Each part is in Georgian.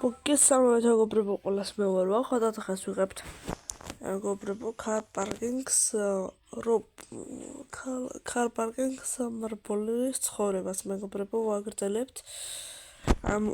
მოგესალმებით მეგობრებო, ყველას მე ვარ ხოდა დღეს ვიღებთ მეგობრებო car parking-ს მარბოლის ცხოვრებას მეგობრებო ვაგრძელებთ ამ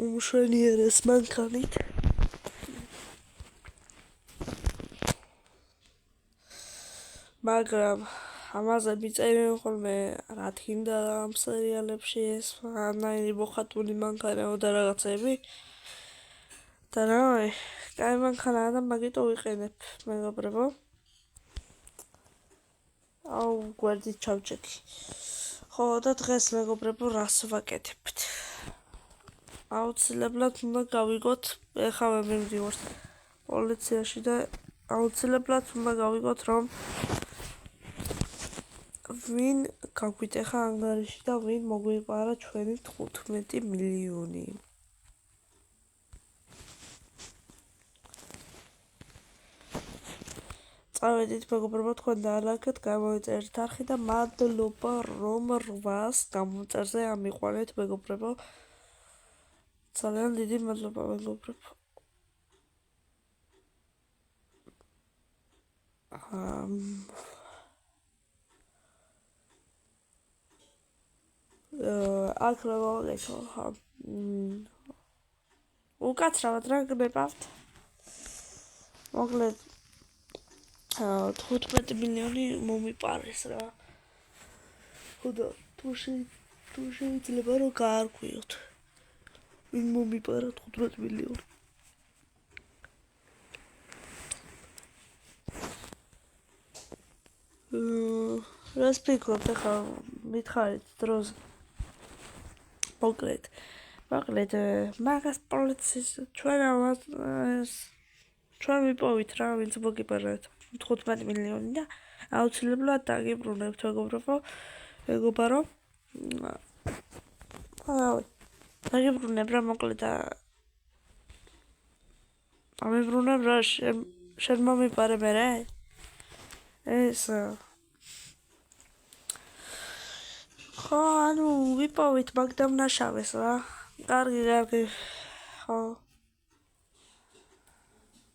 უმშვენიერეს მანქანით მაგრამ ამაზე მიწერენ ხოლმე რა თქინდა ამ სერიალებში ეს ანაირი მოხატული მანქანაო და რაღაცები და რა კაი მანქანაა და მაგიტო ვიყენებ მეგობრებო აუ გვერდით ჩავჭექი ხო და დღეს მეგობრებო რას ვაკეთებთ აუცილებლად უნდა გავიგოთ ეხლა მივდივართ პოლიციაში და აუცილებლად უნდა გავიგოთ რომ ვინ გაგვიტეხა ანგარიში და ვინ მოგვიყარა ჩვენი 15 მილიონი წავედით მეგობრებო თქვენ დაალაგეთ გამოიწერეთ არხი და მადლობა რომ 800 გამოწერზე ამიყვანეთ მეგობრებო ძალიან დიდი მადლობა მეგობრებო აქ რა გავაკეთო უკაცრავად რა გნებავთ მოკლედ 15 მილიონი მომიპარეს რა ხოდა თუ შეიძლება რომ გაარკვიოთ ვინ მომიპარა 15 მილიონი რას ფიქრობთ ახლა მითხარით დროზე მოკლედ მაგას პოლიციის ჩვენ ვიპოვით რა ვინც მოგიპარეთ 15 მილიონი და აუცილებლად დაგიბრუნებთ მეგობარო დაგიბრუნებ რა მოკლედ და ამიბრუნებ რა შენ მომიპარე მერე ეს ხო ანუ ვიპოვით მაგდამ ნაშავეს რა კარგი ხო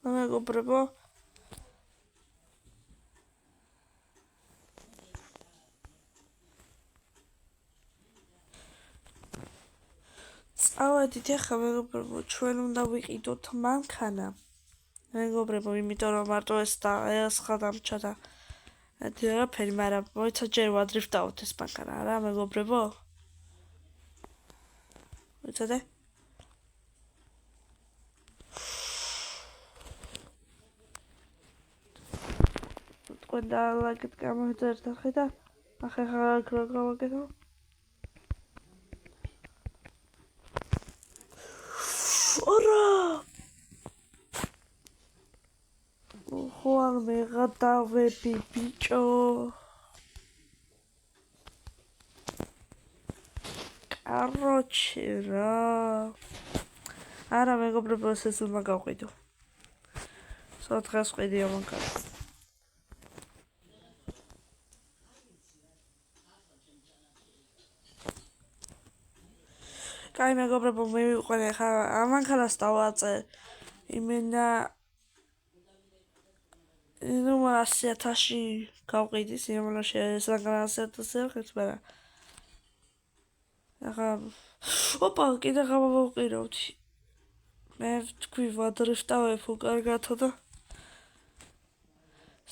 მეგობრებო წავედით ახლა მეგობრებო ჩვენ უნდა ვიყიდოთ მანქანა მეგობრებო იმიტომ რომ მარტო ეს და ეს ხადამჩა და არაფერი მაგრამ მოიცა ჯერ ვადრიფტავთ ეს მანქანა რა მეგობრებო მოიცადე თქვენ დაალაგეთ გამოიწერეთ არხი და ახლა რა გავაკეთო ორა ხო არ მეღადავები ბიჭო კაროჩე რა არა მეგობრებო ეს უნდა გავყიდო დღეს ვყიდიო მანქანა კაი მეგობრებო მე ვიყვანე ხა ამანქანას დავაწე იმენა 100,000-ში გავყიდის იმენა შესაგან 100,000-ზე ხეთ მაგრამ ახლა ოპა კიდე გავაყირავთ მე თქვი ვადრიფტავებ უკარგათო და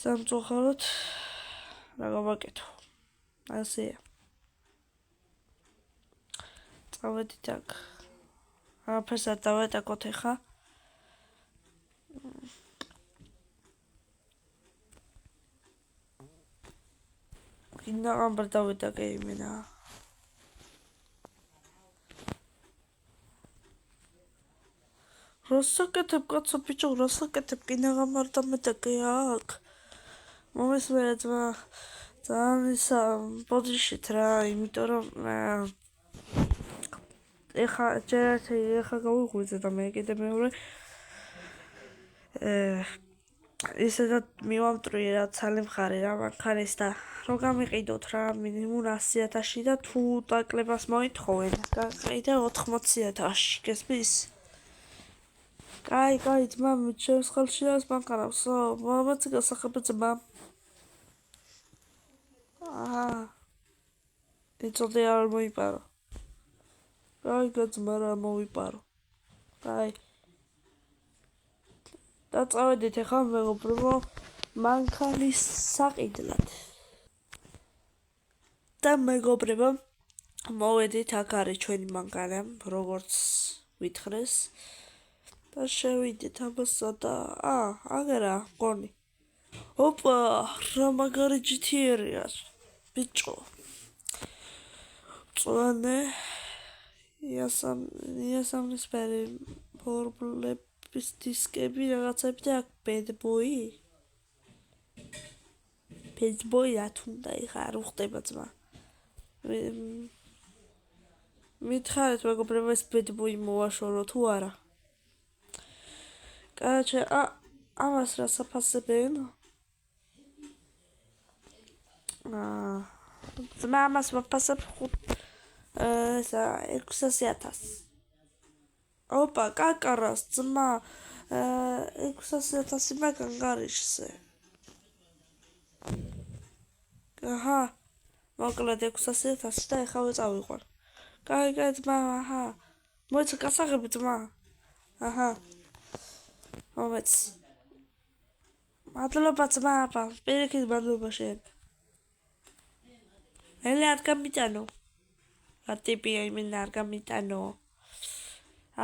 სამწუხაროდ რა გავაკეთო ასეა წავედით აქ არაფერს არ დავეტაკოთ ეხა კიდე ამბარ დავეტაკე იმენა როსაკეთებ კაცო ბიჭო როსაკეთებ კიდე ამბარ დამეტაკე აქ მომესმერე ძალიან ისა პოზიშით რა იმიტომ რომ ეხა გავიღვიძე და მე კიდე მეორე ისედაც მივამტვრიე რა ცალი მხარე რა მანქანის და რომ გამიყიდოთ რა მინიმუმ 100,000-ში და თუ დაკლებას მოითხოვენ გაყიდე 80,000-ში გესმის კაი, ძმა, ჩემს ხელში არის მანქანა, მომეც გასახები ძმა. იცოდე არ მოიპარო. კაი, ძმა რა მოვიპარო. კაი. და წავედით ახლა მეგობრებო მანქანის საყიდლად. და მეგობრებო მოვედით აქ არის ჩვენი მანქანა, როგორც ვითხრეს. და შევიდეთ ამასა და აგერა მგონი. ოპა, რა მაგარი GTR-ია. ბიჭო. წვანე იასამნის ფერი ფორბლების დისკები რაღაცები და აქ ბედბოი რა თუნდა იხა არ უხდება ძმა. მითხარით მეგობრებო ეს ბედბოი მოვაშორო თუ არა. კაჩე ამას რა საფასებენ? ძმა ამას ვაფასებ 600,000. ოპა, კაკარას ძმა 600,000 მაგან გარიშზე. მოკლედ 600,000 და ეხავე წავიყვან. კაი, ძმა, მოიცა გასაღები ძმა. მომეც. მადლობა ძმა, პირიქით მადლობა შენ. ელე არ გამიტანო. რა ტიპია იმენა არ გამიტანო.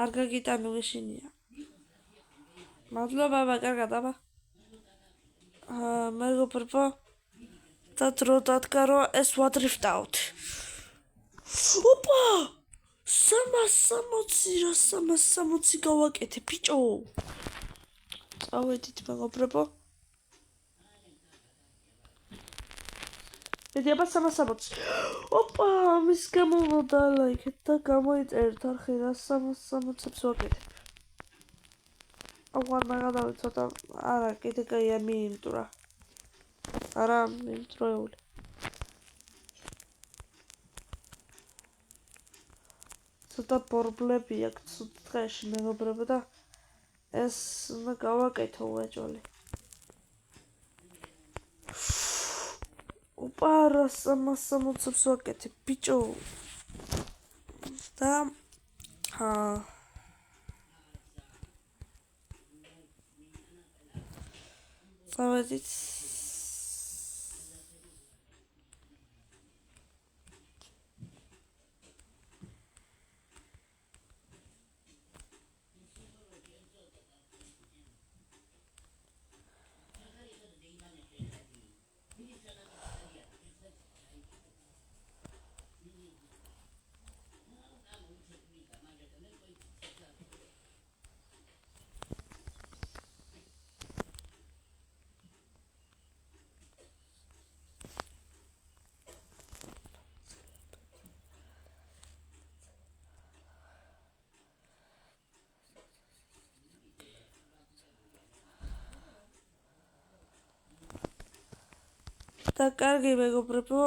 არ გაგიტანო ეშინია. მადლობა, კარგად, აბა. მეგობრებო და დრო დადგა რომ ეს ვადრიფტავთ. ოპა! 360 გავაკეთე, ბიჭო. წავედით მეგობრებო. აბა 360. ოპა, მის გამოვიდა ლაიქეთ და გამოიწერეთ არხი რა 360-ებს ვაკეთებ. აღარ მაგადავით ცოტა არა კიდე კაია მიიმტრა. არა მიმტრეული. ცოტა პრობლემები აქვს დღეში მეგობრებო და ეს უნდა გავაკეთო ვაჭოლი. ოპა, 360-ებს ვაკეთებ, ბიჭო. და წავედით და კარგი მეგობრებო,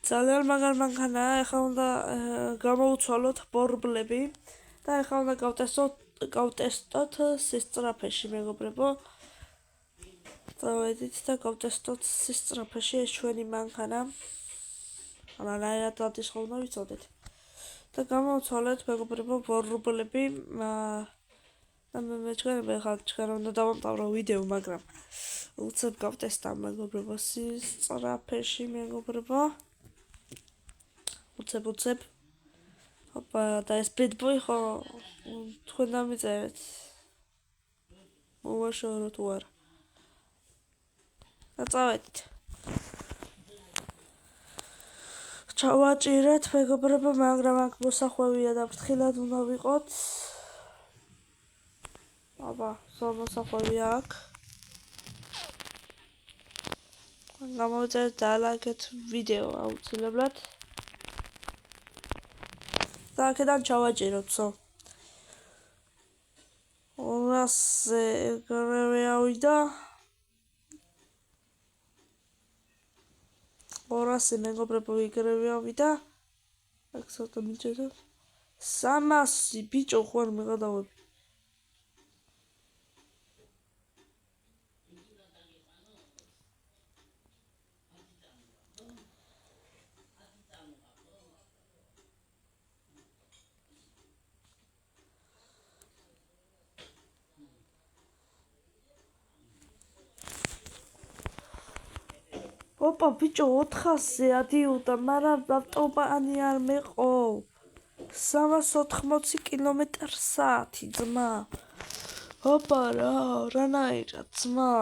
ძალიან მაგარ მანქანაა, ეხლა უნდა გამოვუცვალოთ პრობლემები და ეხლა უნდა გავტესტოთ სისწრაფეში მეგობრებო. წავედით და გავტესტოთ სისწრაფეში ეს ჩვენი მანქანა. რანაირად დადისხო უნდა ვიცოდეთ. და გამოვუცვალეთ მეგობრებო პრობლემები და მე ჩვენ უნდა დავამტავრო ვიდეო, მაგრამ უცებ გავტესტა მეგობრებო სისწრაფეში მეგობრებო. უცებ. ოპა, და ეს ბედბოი ხო თქვენ დამიწერეთ. მოვაშორო თუ არა. და წავედით. ჩავაჭირეთ მეგობრებო, მაგრამ აქ მოსახვევია და ფრთხილად უნდა ვიყოთ. აბა, მოსახვევია აქ. გამოვიწერეთ და ლაიქეთ ვიდეო აუცილებლად. და აქედან ჩავაჭიროთ, 200 ეგრევე ავიდა. 200 მეგობრებო ეგრევე ავიდა. აქ ცოტა მიჭერეთ. 300 ბიჭო ხوار მეღადავები. ოპა ბიჭო 400-ზე ადიოდა, მაგრამ ავტობანი არ მეყო. 380 კმ/სთ ძმა. ოპა რანაირად ძმა.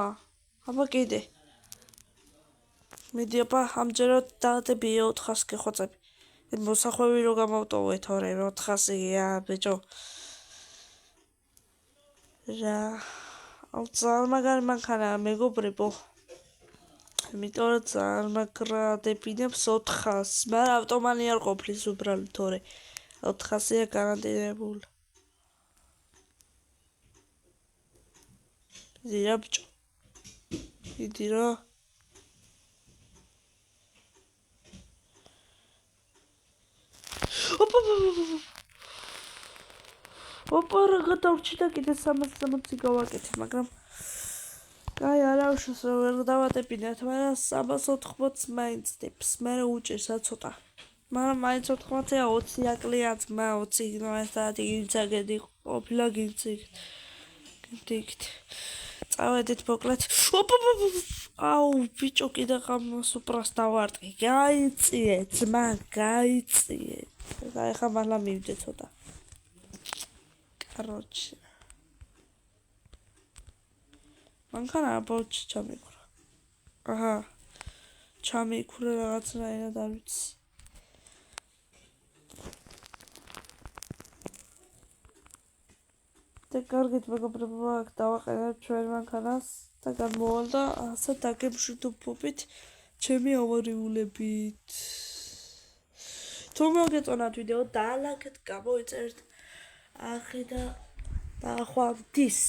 აბა კიდე. მიდი აბა ამჯერად დაადები 400 გეხვაწები. მოსახვევი რო გამავტოვე თორე 400-ია ბიჭო. რა ძალიან მაგარი მანქანაა მეგობრებო. იმიტომ რომ ძალიან მაგრადებინებს 400-ს, მაგრამ ავტომანი არ ყოფლის უბრალოდ თორე 400-ია გარანტირებული. იდი რა ბიჭო. იდი რა. ოპა რა გადავრჩი და კიდე 360 გავაკეთე, მაგრამ კაი არა უშავს რომ ვერ დავადებინათ, მაგრამ 380 მაინც დებს, მე უჭირსა ცოტა. მაგრამ მაინც 80-ია 20 აკლია ძმა, 20 მაინც დაადგინცაგედი ყოფილა გინციგით. წავედით მოკლედ. აუ ბიჭო კიდე სუპრას დავარტყი. გაიწიე ძმა, გაიწიე. და ეხა მალე მივიდე ცოტა. короче. მანქანა ბოჩ ჩამიკურა. აჰა. ჩამიკურა რაღაცნაირად არ ვიცი. და კარგით მეგობრებო, აქ დავაყენებ ჩვენ მანქანას და გამოვალ და ასე დაგემშვიდობობით ჩემი ავარიულებით. თუ მოგეწონათ ვიდეო, დალაიქეთ, გამოიწერეთ. ახლა და ხვამდის.